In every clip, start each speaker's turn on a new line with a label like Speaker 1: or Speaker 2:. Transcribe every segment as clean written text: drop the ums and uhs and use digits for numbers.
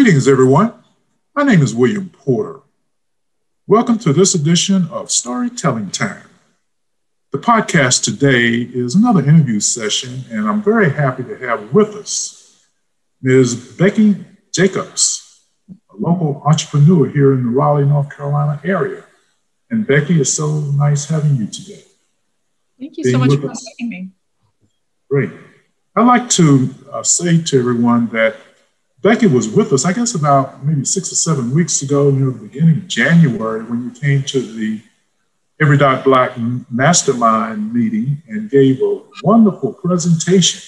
Speaker 1: Greetings, everyone. My name is William Porter. Welcome to this edition of Storytelling Time. The podcast today is another interview session, and I'm very happy to have with us Ms. Becky Jacobs, a local entrepreneur here in the Raleigh, North Carolina area. And Becky, it's so nice having you today.
Speaker 2: Thank you so much for inviting me.
Speaker 1: Great. I'd like to say to everyone that Becky was with us, I guess about maybe 6 or 7 weeks ago, near the beginning of January, when you came to the Every Dot Black Mastermind meeting and gave a wonderful presentation.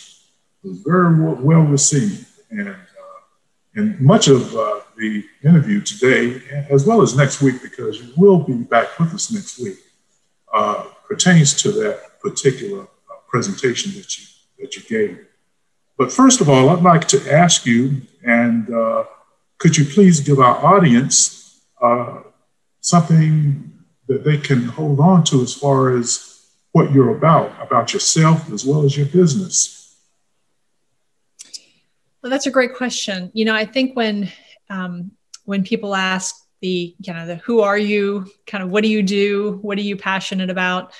Speaker 1: It was very well received. And much of the interview today, as well as next week, because you will be back with us next week, pertains to that particular presentation that you gave. But first of all, I'd like to ask you, and could you please give our audience something that they can hold on to as far as what you're about yourself as well as your business?
Speaker 2: Well, that's a great question. You know, I think when people ask the who are you, kind of what do you do, what are you passionate about,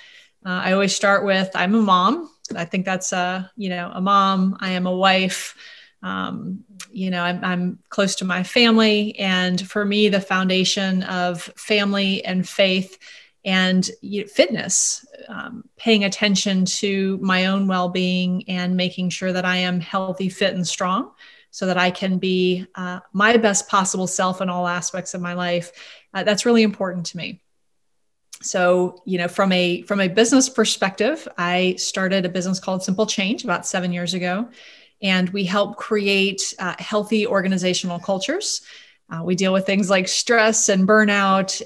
Speaker 2: I always start with I'm a mom. I think that's a mom. I am a wife. I'm close to my family. And for me, the foundation of family and faith and fitness, paying attention to my own well-being and making sure that I am healthy, fit, and strong so that I can be my best possible self in all aspects of my life. That's really important to me. So, from a business perspective, I started a business called Simple Change about 7 years ago, and we help create healthy organizational cultures. We deal with things like stress and burnout,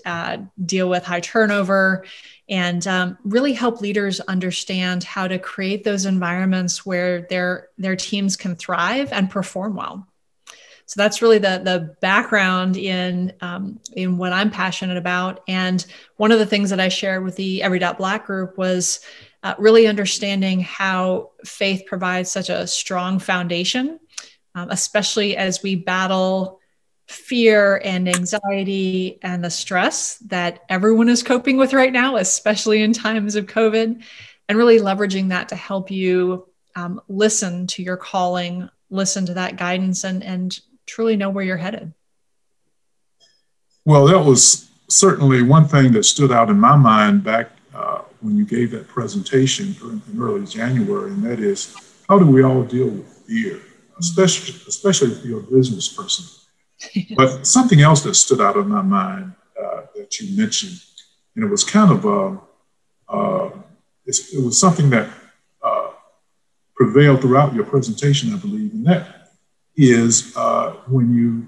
Speaker 2: deal with high turnover, and really help leaders understand how to create those environments where their teams can thrive and perform well. So that's really the background in what I'm passionate about. And one of the things that I shared with the Every Dot Black group was really understanding how faith provides such a strong foundation, especially as we battle fear and anxiety and the stress that everyone is coping with right now, especially in times of COVID, and really leveraging that to help you listen to your calling, listen to that guidance, and truly know where you're headed.
Speaker 1: Well, that was certainly one thing that stood out in my mind back when you gave that presentation in early January, and that is, how do we all deal with fear, especially if you're a business person? But something else that stood out in my mind that you mentioned, and it was kind of it was something that prevailed throughout your presentation, I believe, and that is when you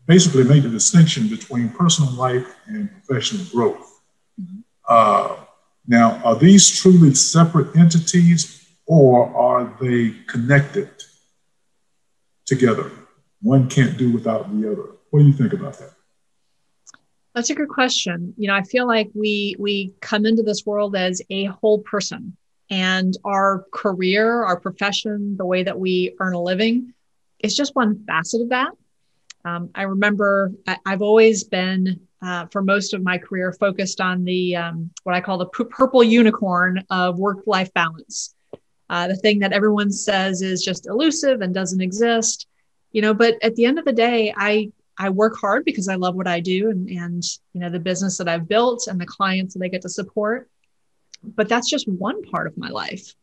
Speaker 1: basically made the distinction between personal life and professional growth. Mm-hmm. Now, are these truly separate entities, or are they connected together? One can't do without the other. What do you think about that?
Speaker 2: That's a good question. I feel like we come into this world as a whole person, and our career, our profession, the way that we earn a living, it's just one facet of that. I remember I've always been, for most of my career, focused on the what I call the purple unicorn of work-life balance. The thing that everyone says is just elusive and doesn't exist, but at the end of the day, I work hard because I love what I do and the business that I've built and the clients that I get to support. But that's just one part of my life.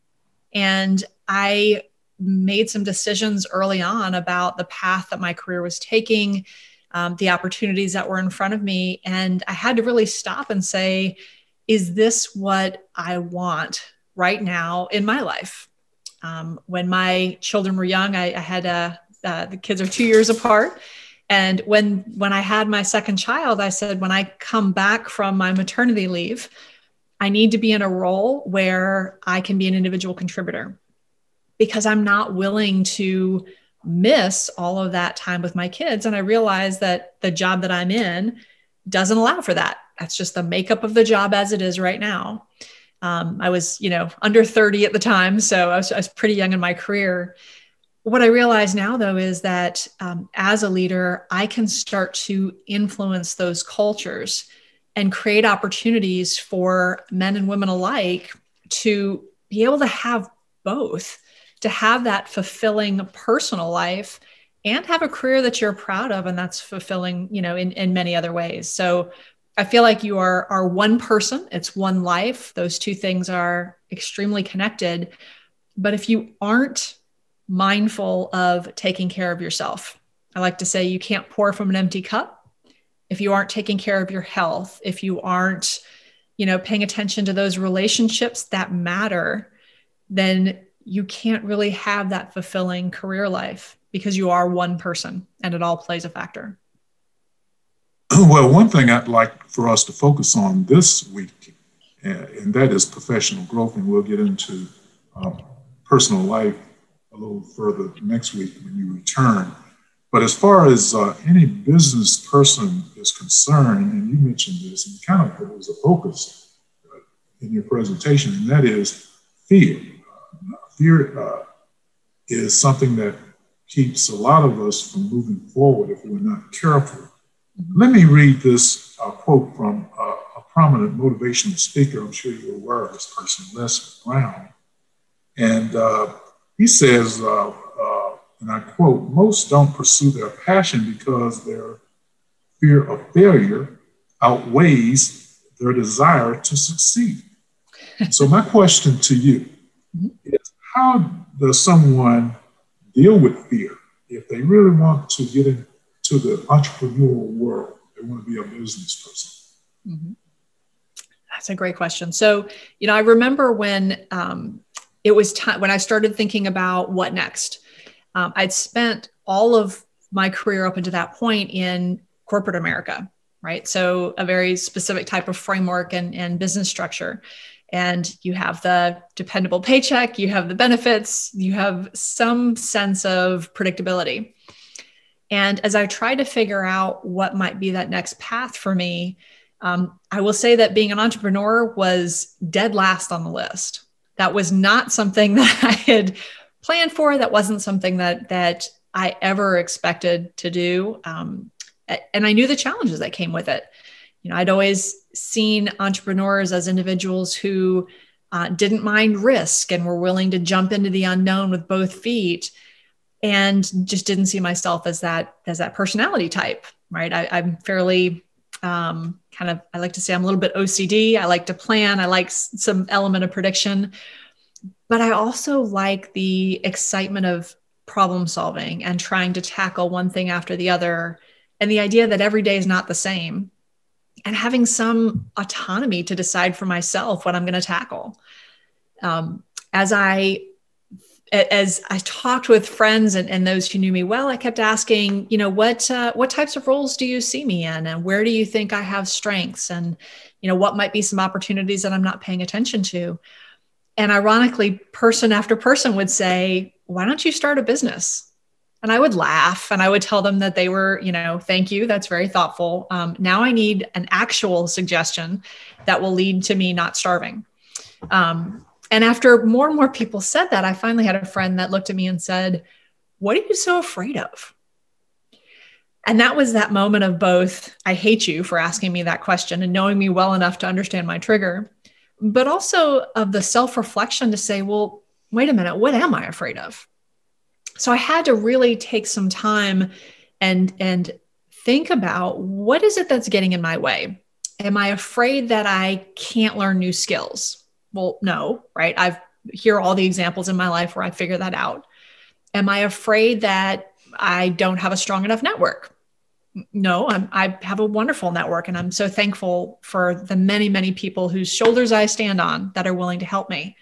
Speaker 2: And I made some decisions early on about the path that my career was taking, the opportunities that were in front of me. And I had to really stop and say, is this what I want right now in my life? When my children were young, I had the kids are 2 years apart. And when I had my second child, I said, when I come back from my maternity leave, I need to be in a role where I can be an individual contributor, because I'm not willing to miss all of that time with my kids. And I realized that the job that I'm in doesn't allow for that. That's just the makeup of the job as it is right now. I was, under 30 at the time, so I was pretty young in my career. what I realize now, though, is that as a leader, I can start to influence those cultures and create opportunities for men and women alike to be able to have both, to have that fulfilling personal life and have a career that you're proud of and that's fulfilling, in many other ways. So I feel like you are one person, it's one life. Those two things are extremely connected. But if you aren't mindful of taking care of yourself, I like to say you can't pour from an empty cup. If you aren't taking care of your health, if you aren't, paying attention to those relationships that matter, then you can't really have that fulfilling career life because you are one person and it all plays a factor.
Speaker 1: Well, one thing I'd like for us to focus on this week, and that is professional growth, and we'll get into personal life a little further next week when you return. But as far as any business person is concerned, and you mentioned this, and kind of it was a focus in your presentation, and that is fear. Fear is something that keeps a lot of us from moving forward if we're not careful. Let me read this quote from a prominent motivational speaker. I'm sure you're aware of this person, Les Brown. And he says, and I quote, "Most don't pursue their passion because their fear of failure outweighs their desire to succeed." So my question to you is, how does someone deal with fear if they really want to get into the entrepreneurial world? They want to be a business person.
Speaker 2: Mm-hmm. That's a great question. So, I remember when it was time when I started thinking about what next. I'd spent all of my career up until that point in corporate America, right? So a very specific type of framework and business structure. And you have the dependable paycheck, you have the benefits, you have some sense of predictability. And as I tried to figure out what might be that next path for me, I will say that being an entrepreneur was dead last on the list. That was not something that I had planned for. That wasn't something that I ever expected to do. And I knew the challenges that came with it. I'd always seen entrepreneurs as individuals who didn't mind risk and were willing to jump into the unknown with both feet, and just didn't see myself as that personality type, right? I'm fairly I like to say I'm a little bit OCD. I like to plan. I like some element of prediction, but I also like the excitement of problem solving and trying to tackle one thing after the other. And the idea that every day is not the same and having some autonomy to decide for myself what I'm going to tackle. As I talked with friends and those who knew me well, I kept asking, what types of roles do you see me in? And where do you think I have strengths? And, what might be some opportunities that I'm not paying attention to? And ironically, person after person would say, why don't you start a business? And I would laugh and I would tell them that they were, thank you. That's very thoughtful. Now I need an actual suggestion that will lead to me not starving. And after more and more people said that, I finally had a friend that looked at me and said, what are you so afraid of? And that was that moment of both, I hate you for asking me that question and knowing me well enough to understand my trigger, but also of the self-reflection to say, well, wait a minute, what am I afraid of? So I had to really take some time and think about, what is it that's getting in my way? Am I afraid that I can't learn new skills? Well, no, right? I've hear all the examples in my life where I figure that out. Am I afraid that I don't have a strong enough network? No, I have a wonderful network, and I'm so thankful for the many, many people whose shoulders I stand on that are willing to help me.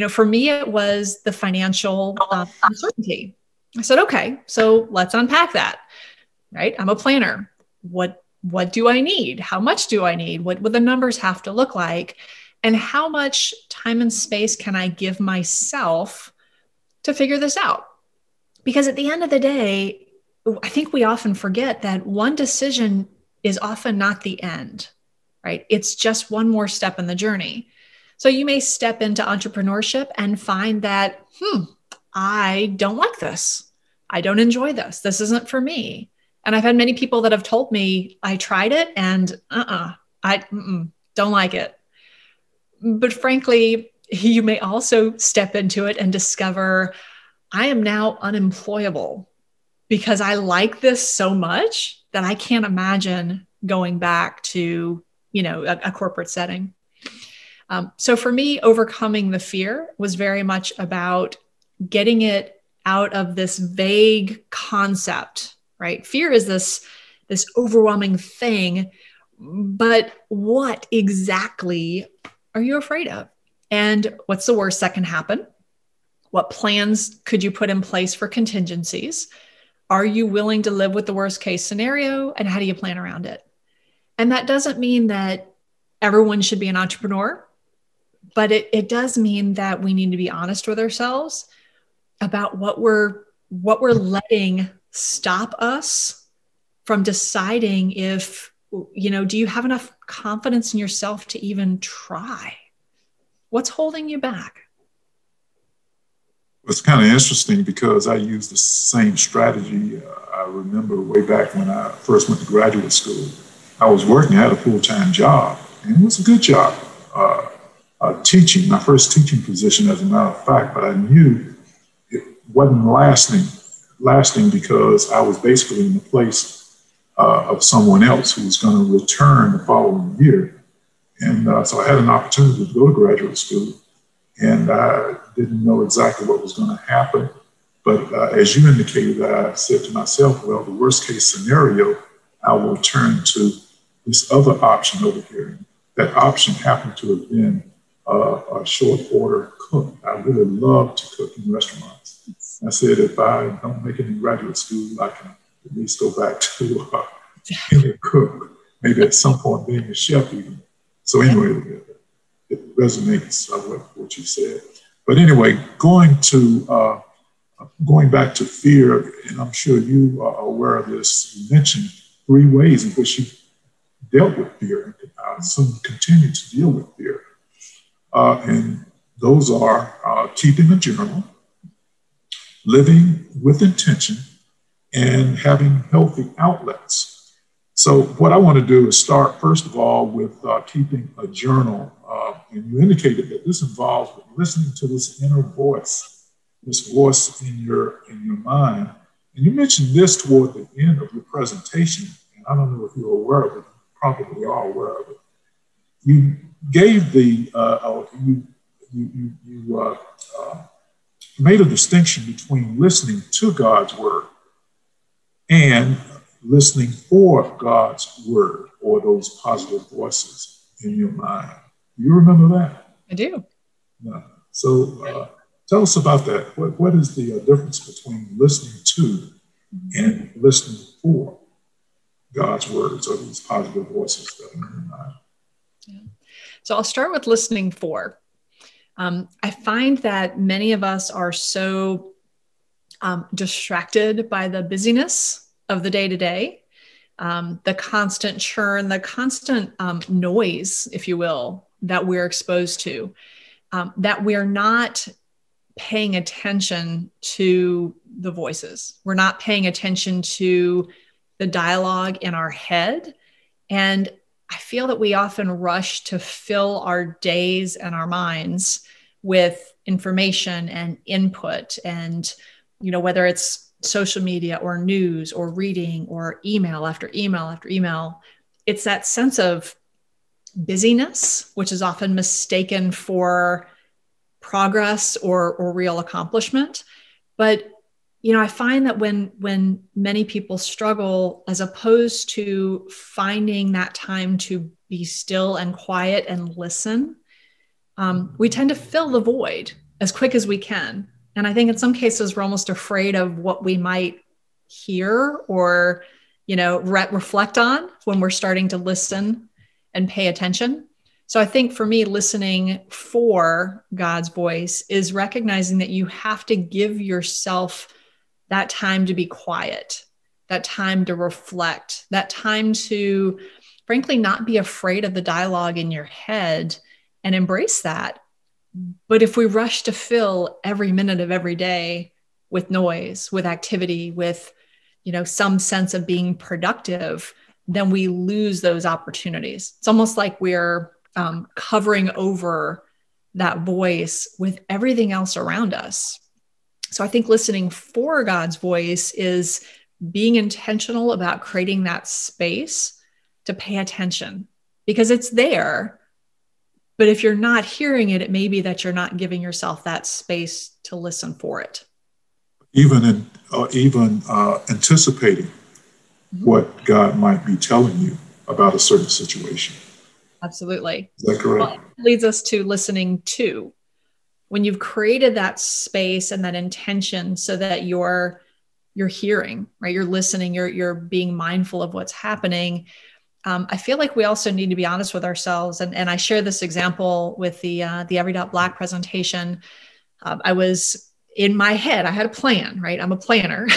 Speaker 2: For me, it was the financial uncertainty. I said, okay, so let's unpack that, right? I'm a planner. What do I need? How much do I need? What would the numbers have to look like? And how much time and space can I give myself to figure this out? Because at the end of the day, I think we often forget that one decision is often not the end, right? It's just one more step in the journey. So you may step into entrepreneurship and find that, I don't like this. I don't enjoy this. This isn't for me. And I've had many people that have told me, I tried it and I don't like it. But frankly, you may also step into it and discover, I am now unemployable because I like this so much that I can't imagine going back to, a corporate setting. So for me, overcoming the fear was very much about getting it out of this vague concept, right? Fear is this overwhelming thing, but what exactly are you afraid of? And what's the worst that can happen? What plans could you put in place for contingencies? Are you willing to live with the worst case scenario? And how do you plan around it? And that doesn't mean that everyone should be an entrepreneur, but it does mean that we need to be honest with ourselves about what we're letting stop us from deciding if, do you have enough confidence in yourself to even try? What's holding you back?
Speaker 1: It's kind of interesting because I used the same strategy. I remember way back when I first went to graduate school, I was working, I had a full-time job, and it was a good job. Teaching, my first teaching position, as a matter of fact, but I knew it wasn't lasting because I was basically in the place of someone else who was going to return the following year. And so I had an opportunity to go to graduate school, and I didn't know exactly what was going to happen. But as you indicated, I said to myself, well, the worst case scenario, I will turn to this other option over here. That option happened to have been a short order cook. I really love to cook in restaurants. I said, if I don't make it in graduate school, I can at least go back to being a cook, maybe at some point being a chef even. So anyway, it resonates with what you said. But anyway, going back to fear, and I'm sure you are aware of this, you mentioned 3 ways in which you dealt with fear and soon continue to deal with fear. And those are keeping a journal, living with intention, and having healthy outlets. So what I want to do is start, first of all, with keeping a journal. And you indicated that this involves listening to this inner voice, this voice in your mind. And you mentioned this toward the end of your presentation, and I don't know if you're aware of it, probably are aware of it. You gave made a distinction between listening to God's word and listening for God's word, or those positive voices in your mind. Do you remember that?
Speaker 2: I do.
Speaker 1: Yeah. So tell us about that. What is the difference between listening to and listening for God's words, or these positive voices that are in your mind?
Speaker 2: Yeah. So I'll start with listening for. I find that many of us are so distracted by the busyness of the day-to-day, the constant churn, the constant noise, if you will, that we're exposed to, that we're not paying attention to the voices. We're not paying attention to the dialogue in our head. And I feel that we often rush to fill our days and our minds with information and input, and, whether it's social media or news or reading or email after email after email, it's that sense of busyness, which is often mistaken for progress or real accomplishment. But, I find that when many people struggle, as opposed to finding that time to be still and quiet and listen, we tend to fill the void as quick as we can. And I think in some cases, we're almost afraid of what we might hear or, reflect on when we're starting to listen and pay attention. So I think for me, listening for God's voice is recognizing that you have to give yourself that time to be quiet, that time to reflect, that time to, frankly, not be afraid of the dialogue in your head and embrace that. But if we rush to fill every minute of every day with noise, with activity, with, some sense of being productive, then we lose those opportunities. It's almost like we're covering over that voice with everything else around us. So I think listening for God's voice is being intentional about creating that space to pay attention, because it's there. But if you're not hearing it, it may be that you're not giving yourself that space to listen for it.
Speaker 1: Even anticipating what God might be telling you about a certain situation.
Speaker 2: Absolutely.
Speaker 1: Is that correct?
Speaker 2: Well, it leads us to listening to. When you've created that space and that intention so that you're hearing, right? You're listening, you're being mindful of what's happening. I feel like we also need to be honest with ourselves. And I share this example with the Every Black presentation. I was in my head, I had a plan, right? I'm a planner.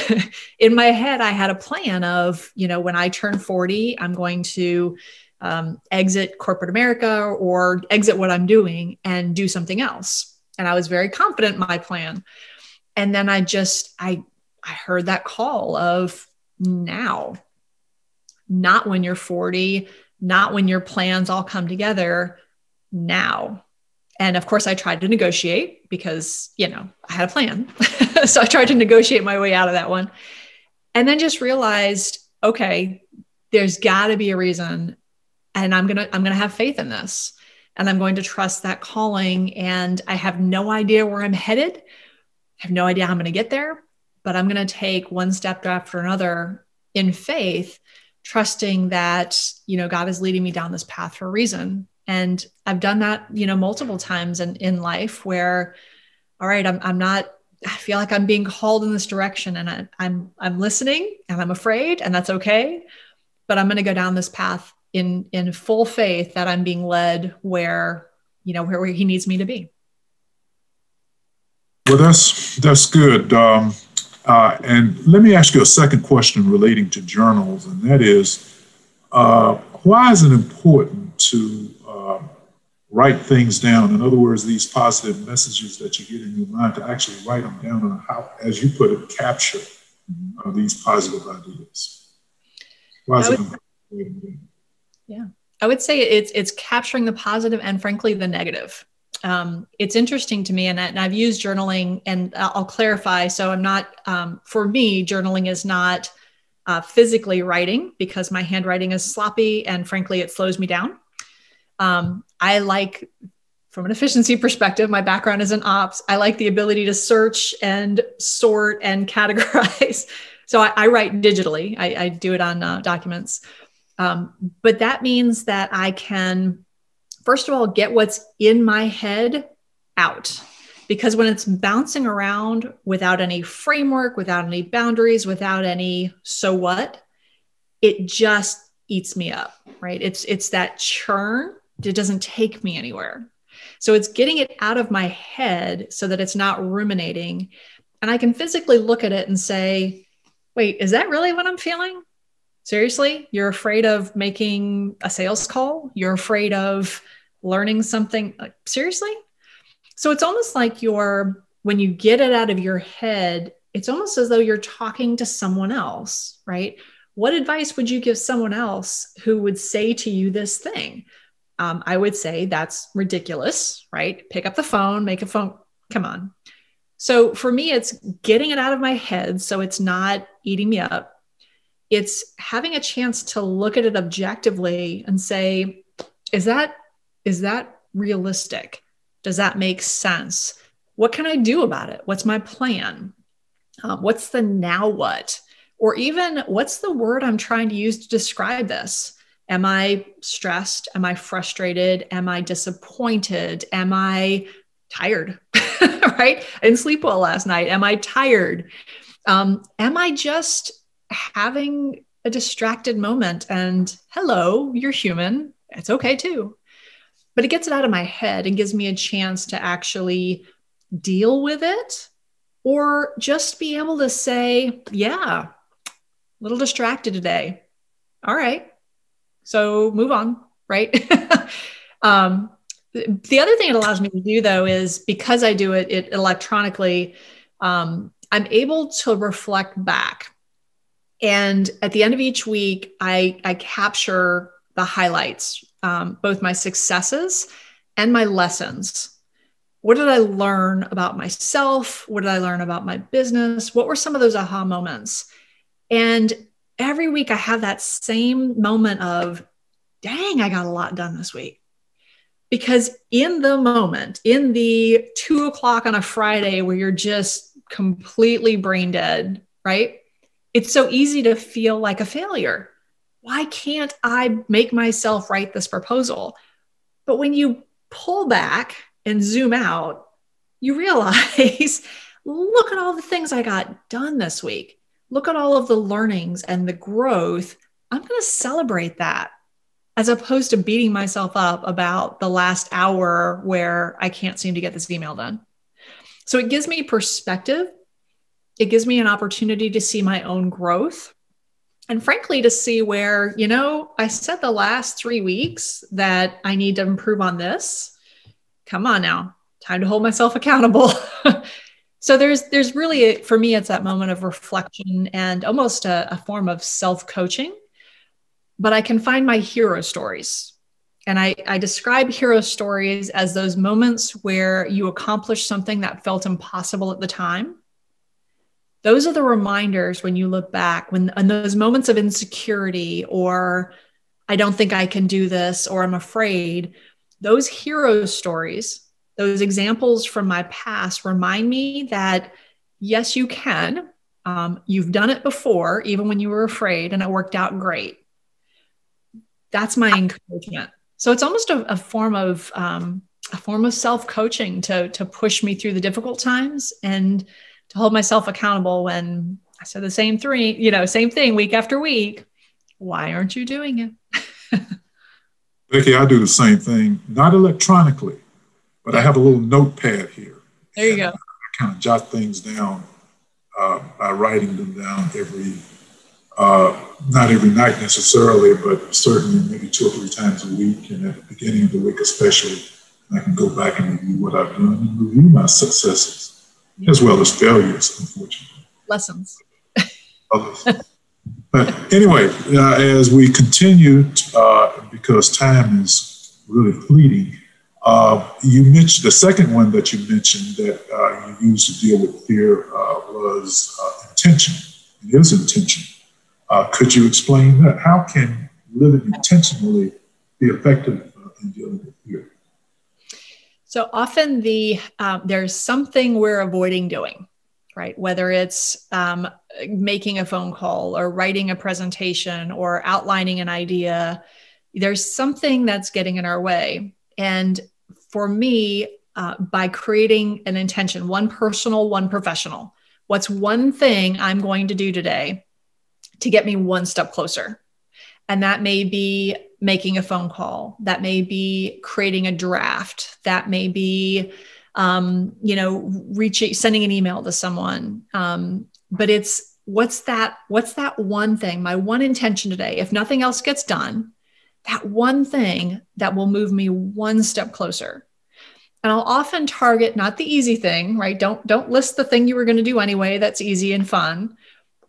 Speaker 2: In my head, I had a plan of, when I turn 40, I'm going to exit corporate America or exit what I'm doing and do something else. And I was very confident in my plan. And then I heard that call of now, not when you're 40, not when your plans all come together, now. And of course I tried to negotiate because, I had a plan. So I tried to negotiate my way out of that one, and then just realized, okay, there's gotta be a reason. And I'm going to have faith in this, and I'm going to trust that calling. And I have no idea where I'm headed. I have no idea how I'm going to get there, but I'm going to take one step after another in faith, trusting that, God is leading me down this path for a reason. And I've done that, multiple times in life where, all right, I feel like I'm being called in this direction, and I'm listening, and I'm afraid, and that's okay. But I'm going to go down this path in full faith that I'm being led where he needs me to be.
Speaker 1: Well, that's good. And let me ask you a second question relating to journals, and that is, why is it important to write things down? In other words, these positive messages that you get in your mind, to actually write them down and how, as you put it, capture these positive ideas. Why is it important?
Speaker 2: Yeah, I would say it's capturing the positive and, frankly, the negative. It's interesting to me, and I've used journaling, and I'll clarify. So I'm not, for me, journaling is not physically writing, because my handwriting is sloppy and, frankly, it slows me down. I like, from an efficiency perspective, my background is in ops. I like the ability to search and sort and categorize. So I write digitally. I do it on documents. But that means that I can, first of all, get what's in my head out. Because when it's bouncing around without any framework, without any boundaries, without any so what, it just eats me up, right? It's that churn. It doesn't take me anywhere. So it's getting it out of my head so that it's not ruminating. And I can physically look at it and say, wait, is that really what I'm feeling? Seriously? You're afraid of making a sales call? You're afraid of learning something? Seriously? So it's almost like when you get it out of your head, it's almost as though you're talking to someone else, right? What advice would you give someone else who would say to you this thing? I would say that's ridiculous, right? Pick up the phone, make a phone. Come on. So for me, it's getting it out of my head so it's not eating me up. It's having a chance to look at it objectively and say, is that realistic? Does that make sense? What can I do about it? What's my plan? What's the now what? Or even, what's the word I'm trying to use to describe this? Am I stressed? Am I frustrated? Am I disappointed? Am I tired? Right? I didn't sleep well last night. Am I tired? Am I just having a distracted moment? And hello, you're human. It's okay too. But it gets it out of my head and gives me a chance to actually deal with it, or just be able to say, yeah, a little distracted today. All right. So move on, right? The other thing it allows me to do, though, is because I do it electronically, I'm able to reflect back. And at the end of each week, I capture the highlights, both my successes and my lessons. What did I learn about myself? What did I learn about my business? What were some of those aha moments? And every week I have that same moment of, dang, I got a lot done this week. Because in the moment, in the 2:00 on a Friday where you're just completely brain dead, right? It's so easy to feel like a failure. Why can't I make myself write this proposal? But when you pull back and zoom out, you realize, look at all the things I got done this week. Look at all of the learnings and the growth. I'm going to celebrate that, as opposed to beating myself up about the last hour where I can't seem to get this email done. So it gives me perspective. It gives me an opportunity to see my own growth. And frankly, to see where, I said the last 3 weeks that I need to improve on this. Come on now, time to hold myself accountable. So there's really, for me, it's that moment of reflection and almost a form of self-coaching. But I can find my hero stories. And I describe hero stories as those moments where you accomplish something that felt impossible at the time. Those are the reminders when you look back, and those moments of insecurity, or I don't think I can do this, or I'm afraid. Those hero stories, those examples from my past remind me that, yes, you can. You've done it before, even when you were afraid, and it worked out great. That's my encouragement. So it's almost a form of self-coaching to push me through the difficult times and to hold myself accountable when I said the same thing week after week. Why aren't you doing it?
Speaker 1: Becky, I do the same thing, not electronically, but I have a little notepad here.
Speaker 2: There you go.
Speaker 1: I kind of jot things down by writing them down not every night necessarily, but certainly maybe 2 or 3 times a week, and at the beginning of the week especially. And I can go back and review what I've done and review my successes, as well as failures, unfortunately.
Speaker 2: Lessons.
Speaker 1: But anyway, as we continue, because time is really fleeting, you mentioned the second one that you mentioned that you used to deal with fear was intention. It is intention. Could you explain that? How can living intentionally be effective in dealing with fear?
Speaker 2: So often there's something we're avoiding doing, right? Whether it's making a phone call or writing a presentation or outlining an idea, there's something that's getting in our way. And for me, by creating an intention, one personal, one professional, what's one thing I'm going to do today to get me one step closer? And that may be making a phone call. That may be creating a draft. That may be, sending an email to someone. But it's what's that one thing, my one intention today, if nothing else gets done, that one thing that will move me one step closer. And I'll often target not the easy thing, right? Don't list the thing you were going to do anyway. That's easy and fun.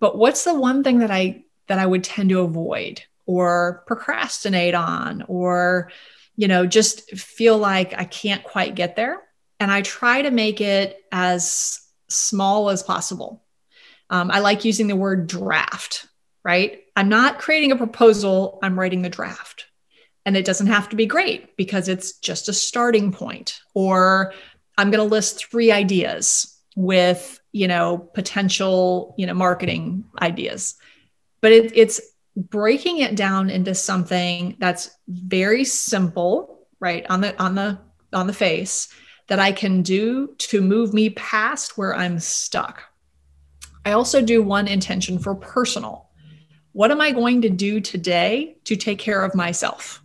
Speaker 2: But what's the one thing that I would tend to avoid or procrastinate on, or, just feel like I can't quite get there? And I try to make it as small as possible. I like using the word draft, right? I'm not creating a proposal, I'm writing the draft. And it doesn't have to be great because it's just a starting point. Or I'm going to list 3 ideas with, potential, marketing ideas. But it's breaking it down into something that's very simple, right? On the face, that I can do to move me past where I'm stuck. I also do one intention for personal. What am I going to do today to take care of myself?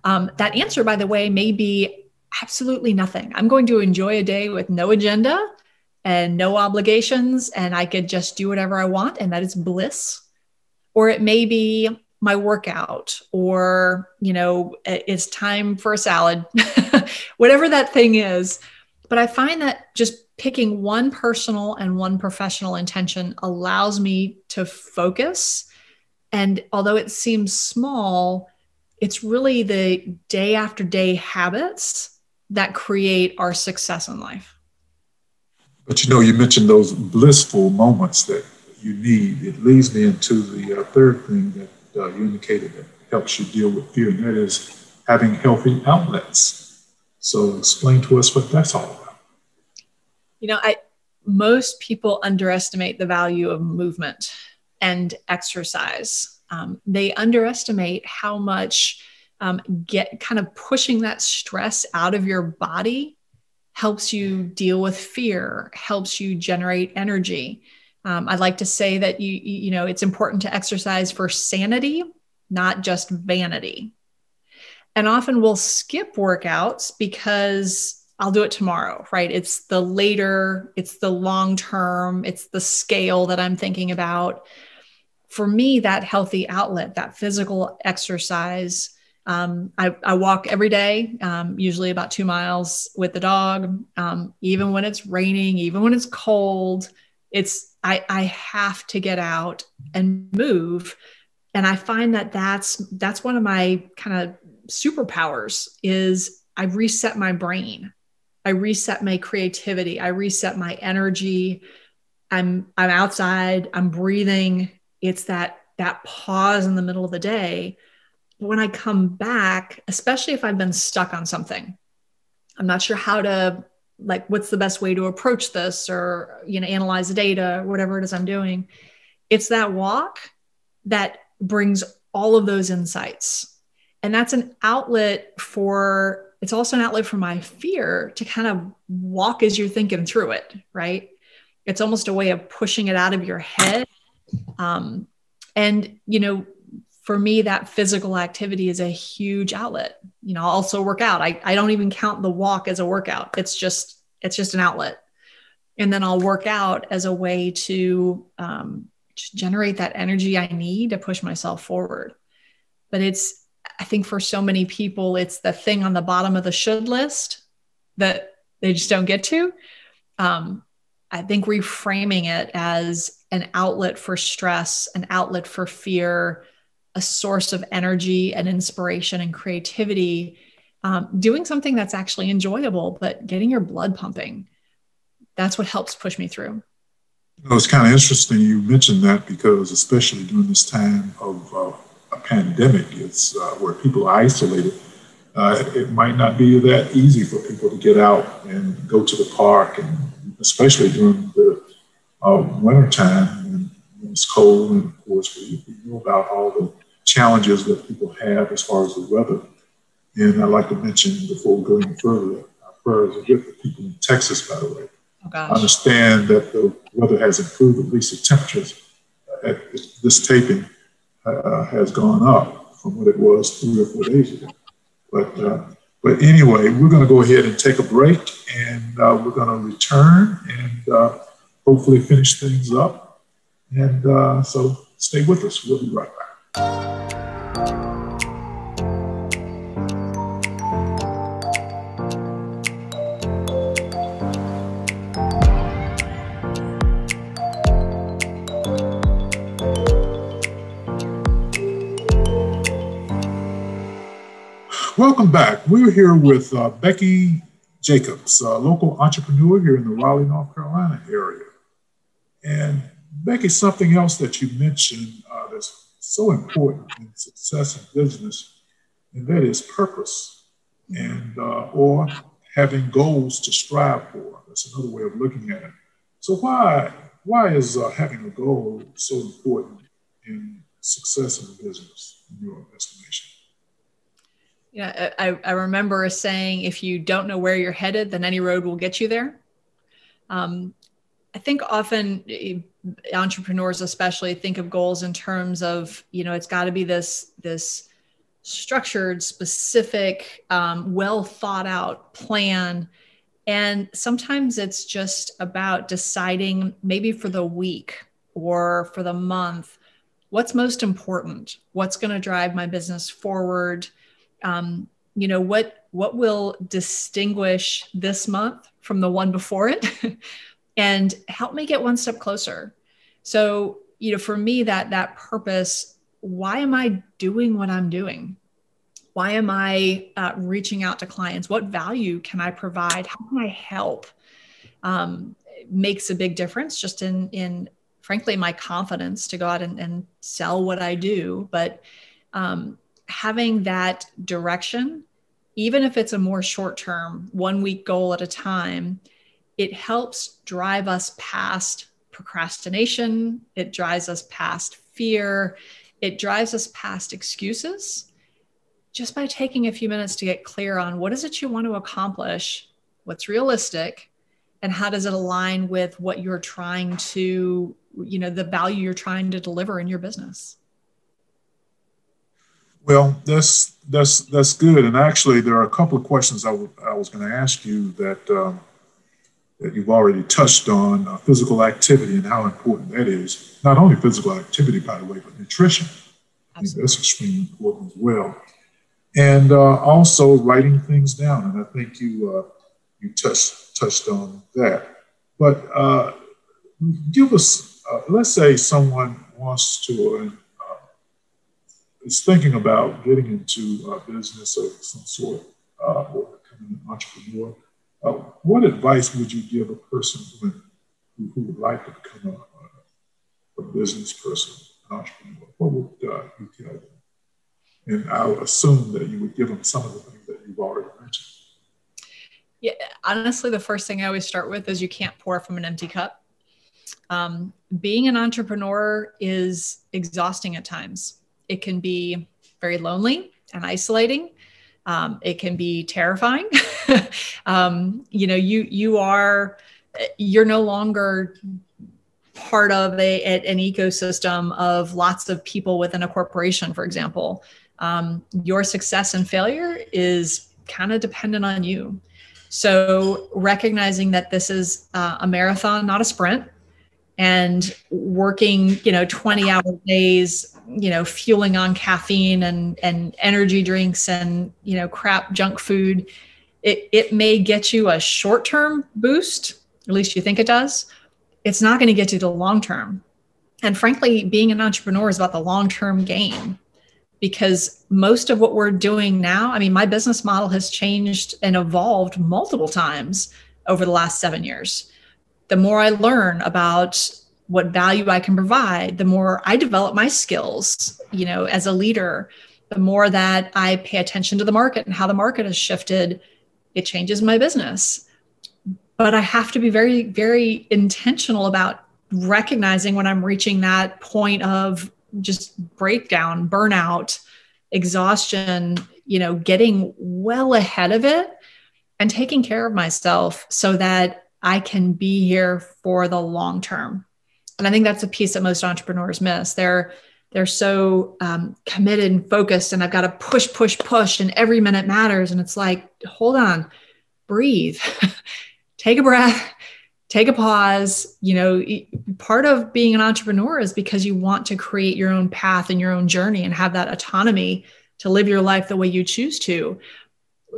Speaker 2: That answer, by the way, may be absolutely nothing. I'm going to enjoy a day with no agenda and no obligations, and I could just do whatever I want, and that is bliss. Or it may be my workout, or, it's time for a salad. whatever that thing is. But I find that just picking one personal and one professional intention allows me to focus. And although it seems small, it's really the day after day habits that create our success in life.
Speaker 1: But you mentioned those blissful moments that you need. It leads me into the third thing that you indicated that helps you deal with fear, and that is having healthy outlets. So explain to us what that's all about.
Speaker 2: Most people underestimate the value of movement and exercise. They underestimate how much kind of pushing that stress out of your body helps you deal with fear, helps you generate energy. I'd like to say that it's important to exercise for sanity, not just vanity. And often we'll skip workouts because I'll do it tomorrow, right? It's the later, it's the long term, it's the scale that I'm thinking about. For me, that healthy outlet, that physical exercise, I walk every day, usually about 2 miles with the dog. Even when it's raining, even when it's cold, I have to get out and move. And I find that that's one of my kind of superpowers is I reset my brain. I reset my creativity. I reset my energy. I'm outside, I'm breathing. It's that pause in the middle of the day. When I come back, especially if I've been stuck on something, I'm not sure how to, what's the best way to approach this or, analyze the data, whatever it is I'm doing. It's that walk that brings all of those insights. And that's it's also an outlet for my fear to kind of walk as you're thinking through it, right? It's almost a way of pushing it out of your head. For me, that physical activity is a huge outlet. I'll also work out. I don't even count the walk as a workout. It's just an outlet. And then I'll work out as a way to generate that energy I need to push myself forward. But I think for so many people, it's the thing on the bottom of the should list that they just don't get to. I think reframing it as an outlet for stress, an outlet for fear, a source of energy and inspiration and creativity, doing something that's actually enjoyable, but getting your blood pumping, that's what helps push me through.
Speaker 1: It's kind of interesting you mentioned that because especially during this time of a pandemic, it's where people are isolated. It might not be that easy for people to get out and go to the park, and especially during the winter time when it's cold. And of course, we know about all the challenges that people have as far as the weather. And I'd like to mention before we go any further, our prayers are with the people in Texas, by the way.
Speaker 2: Oh, gosh.
Speaker 1: I understand that the weather has improved, at least the temperatures at this taping has gone up from what it was 3 or 4 days ago. But anyway, we're going to go ahead and take a break, and we're going to return and hopefully finish things up. And so stay with us. We'll be right back. Welcome back. We're here with Becky Jacobs, a local entrepreneur here in the Raleigh, North Carolina area. And Becky, something else that you mentioned that's so important in success in business, and that is purpose and or having goals to strive for. That's another way of looking at it. So why is having a goal so important in success in business, in your estimation?
Speaker 2: Yeah, I remember a saying, if you don't know where you're headed, then any road will get you there. I think often entrepreneurs especially think of goals in terms of, it's got to be this structured, specific, well thought out plan. And sometimes it's just about deciding maybe for the week or for the month, what's most important, what's going to drive my business forward. what will distinguish this month from the one before it and help me get one step closer. So, for me, that purpose, why am I doing what I'm doing? Why am I reaching out to clients? What value can I provide? How can I help? Makes a big difference just in frankly, my confidence to go out and sell what I do. But having that direction, even if it's a more short-term, 1 week goal at a time, it helps drive us past procrastination. It drives us past fear. It drives us past excuses just by taking a few minutes to get clear on what is it you want to accomplish, what's realistic, and how does it align with what you're trying to, the value you're trying to deliver in your business.
Speaker 1: Well, that's good. And actually, there are a couple of questions I was going to ask you that you've already touched on, physical activity and how important that is. Not only physical activity, by the way, but nutrition. I think that's extremely important as well. And also writing things down. And I think you touched on that. But give us, let's say someone wants to, is thinking about getting into a business of some sort or becoming an entrepreneur. What advice would you give a person who would like to become a business person, an entrepreneur? What would you tell them? And I'll assume that you would give them some of the things that you've already mentioned.
Speaker 2: Yeah, honestly, the first thing I always start with is you can't pour from an empty cup. Being an entrepreneur is exhausting at times. It can be very lonely and isolating. It can be terrifying. You're no longer part of an ecosystem of lots of people within a corporation, for example. Your success and failure is kind of dependent on you. So recognizing that this is a marathon, not a sprint, and working, 20-hour days, fueling on caffeine and energy drinks and, crap junk food, it may get you a short-term boost, at least you think it does. It's not going to get you the long-term. And frankly, being an entrepreneur is about the long-term gain, because most of what we're doing now, my business model has changed and evolved multiple times over the last 7 years. The more I learn about what value I can provide, the more I develop my skills, as a leader, the more that I pay attention to the market and how the market has shifted, it changes my business. But I have to be very, very intentional about recognizing when I'm reaching that point of just breakdown, burnout, exhaustion, getting well ahead of it and taking care of myself so that I can be here for the long term. And I think that's a piece that most entrepreneurs miss. They're so committed and focused, and I've got to push, and every minute matters. And it's like, hold on, breathe, take a breath, take a pause. Part of being an entrepreneur is because you want to create your own path and your own journey and have that autonomy to live your life the way you choose to.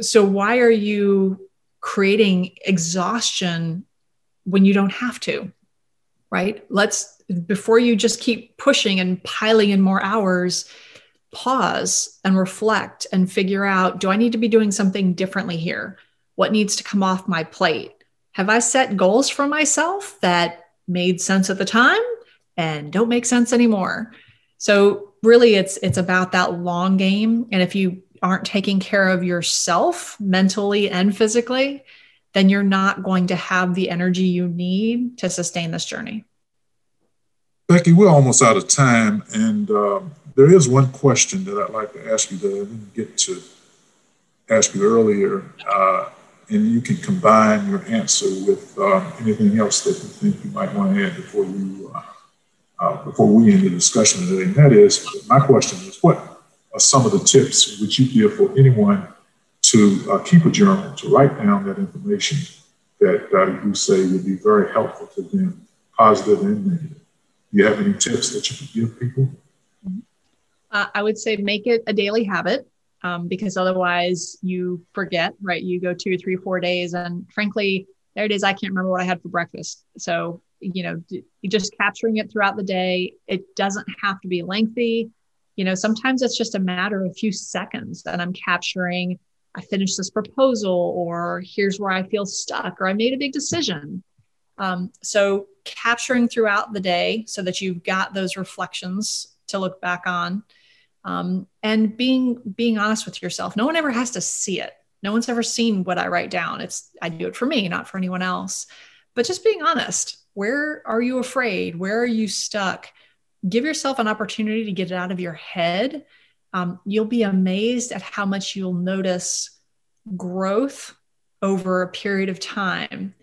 Speaker 2: So why are you creating exhaustion when you don't have to, right? Before you just keep pushing and piling in more hours, pause and reflect and figure out, do I need to be doing something differently here? What needs to come off my plate? Have I set goals for myself that made sense at the time and don't make sense anymore? So really it's about that long game. And if you aren't taking care of yourself mentally and physically, then you're not going to have the energy you need to sustain this journey.
Speaker 1: Becky, we're almost out of time. And there is one question that I'd like to ask you that I didn't get to ask you earlier. And you can combine your answer with anything else that you think you might want to add before we end the discussion today. And that is, my question is, what are some of the tips would you give for anyone to keep a journal, to write down that information that you say would be very helpful to them, positive and negative? Do you have any tips that you could give people?
Speaker 2: I would say make it a daily habit. because otherwise you forget, right? You go 2, 3, 4 days, and frankly, there it is. I can't remember what I had for breakfast. So, just capturing it throughout the day. It doesn't have to be lengthy. Sometimes it's just a matter of a few seconds that I'm capturing. I finished this proposal, or here's where I feel stuck, or I made a big decision. So capturing throughout the day so that you've got those reflections to look back on, and being honest with yourself. No one ever has to see it. No one's ever seen what I write down. I do it for me, not for anyone else. But just being honest. Where are you afraid? Where are you stuck? Give yourself an opportunity to get it out of your head. You'll be amazed at how much you'll notice growth over a period of time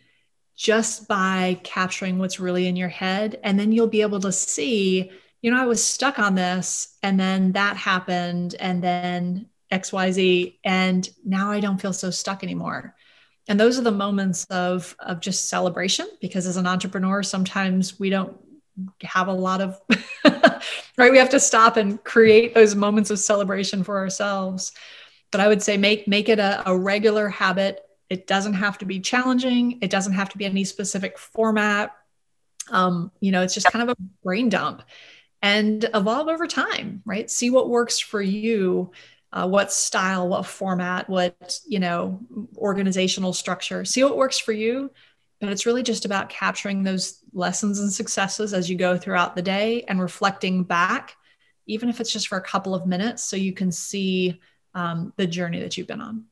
Speaker 2: just by capturing what's really in your head. And then you'll be able to see, I was stuck on this, and then that happened, and then XYZ, and now I don't feel so stuck anymore. And those are the moments of just celebration, because as an entrepreneur, sometimes we don't have a lot of, right? We have to stop and create those moments of celebration for ourselves. But I would say make it a regular habit. It doesn't have to be challenging. It doesn't have to be any specific format. It's just kind of a brain dump, and evolve over time, right? See what works for you. What style, what format, what, organizational structure, see what works for you. But it's really just about capturing those lessons and successes as you go throughout the day and reflecting back, even if it's just for a couple of minutes, so you can see the journey that you've been on.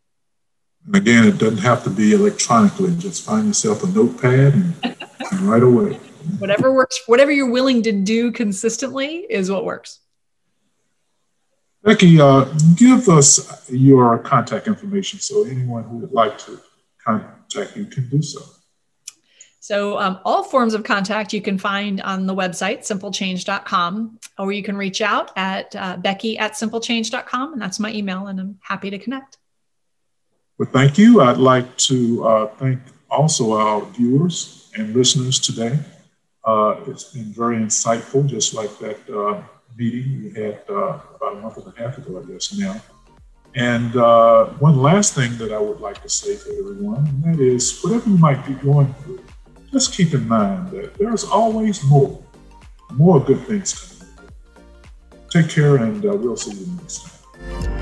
Speaker 1: And again, it doesn't have to be electronically. Just find yourself a notepad and right away.
Speaker 2: Whatever works, whatever you're willing to do consistently is what works.
Speaker 1: Becky, give us your contact information so anyone who would like to contact you can do so.
Speaker 2: So all forms of contact you can find on the website, simplechange.com, or you can reach out at Becky@simplechange.com, and that's my email, and I'm happy to connect.
Speaker 1: Well, thank you. I'd like to thank also our viewers and listeners today. It's been very insightful, just like that meeting we had about a month and a half ago, I guess now. And one last thing that I would like to say to everyone, and that is, whatever you might be going through, just keep in mind that there's always more good things coming. Take care, and we'll see you next time.